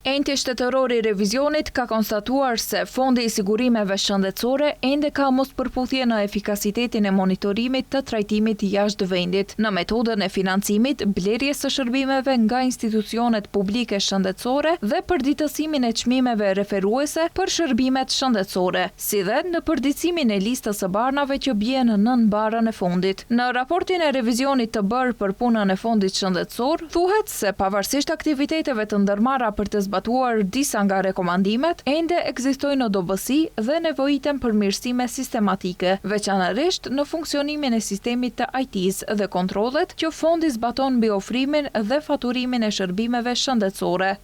Enti shtetëror i revizionit ka konstatuar se Fondi i Sigurimeve Shëndetësore ende ka mospërputhje në efikasitetin e monitorimit të trajtimit jashtë vendit, në metodën e financimit, blerjes së shërbimeve nga institucionet publike shëndetësore dhe përditësimin e çmimeve referuese për shërbimet shëndetësore, si dhe në përditësimin e listës së barnave që bien nën barën e fondit. Në raportin e revizionit të bërë për punën e Fondit Shëndetësor, thuhet se pavarësisht aktiviteteve të ndërmarra për të zbatuar disa nga rekomandimet, ende ekzistojnë dobësi dhe nevojiten përmirësime sistematike, veçanërisht në funksionimin e sistemit të IT-s dhe kontrollet që fondi zbaton mbi ofrimin dhe faturimin e shërbimeve shëndetësore.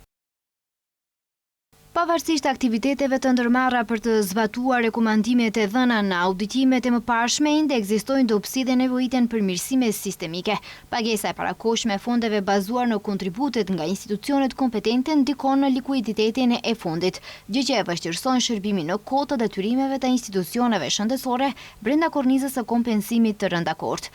Pavarësisht aktiviteteve të ndërmarra për të zbatuar rekomandimet e dhëna në auditimet e mëparshme, ende ekzistojnë dobësi dhe nevojiten përmirësime sistemike. Pagesa e parakohshme e fondeve bazuar në kontributet nga institucionet kompetente ndikon në likuiditetin e fondit, gjë që e vështirëson shërbimin në kohë të detyrimeve të institucioneve shëndetësore brenda kornizës së kompensimit të rëndakort.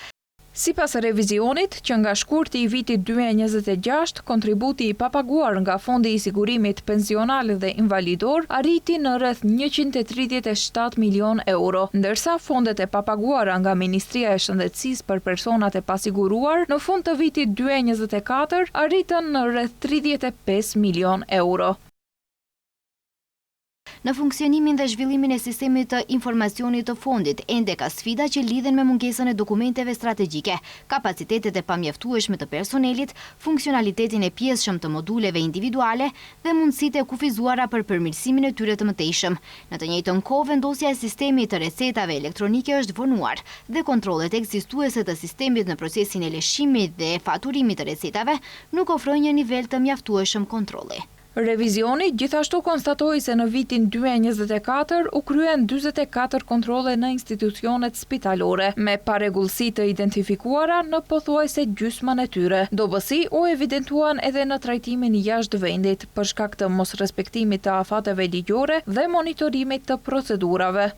Sipas revizionit, që nga shkurti i vitit 2026, kontributi i papaguar nga Fondi i Sigurimit Pensional dhe Invalidor arriti në rreth 137 milion euro, ndërsa fondet e papaguara nga Ministria e Shëndetësisë për personat e pasiguruar në fund të vitit 2024 arritën në rreth 35 milion euro. Në funksionimin dhe zhvillimin e sistemit të informacionit të fondit, ende ka sfida që lidhen me mungesën e dokumenteve strategjike, kapacitetet e pamjaftueshme të personelit, funksionalitetin e pjesëshëm të moduleve individuale dhe mundësitë e kufizuara për përmirësimin e tyre të mëtejshëm. Në të njëjtën kohë, vendosja e sistemit të recetave elektronike është vonuar dhe kontrollet ekzistuese të sistemit në procesin e lëshimit dhe faturimit të recetave nuk ofrojnë një nivel të mjaftueshëm kontrolli. Revizioni gjithashtu konstatoi se në vitin 2024 u kryen 44 kontrolle në institucionet spitalore, me parregullsi të identifikuara në pothuajse gjysmën e tyre. Dobësi u evidentuan edhe në trajtimin jashtë vendit për shkak të mosrespektimit të afateve ligjore dhe monitorimit të procedurave.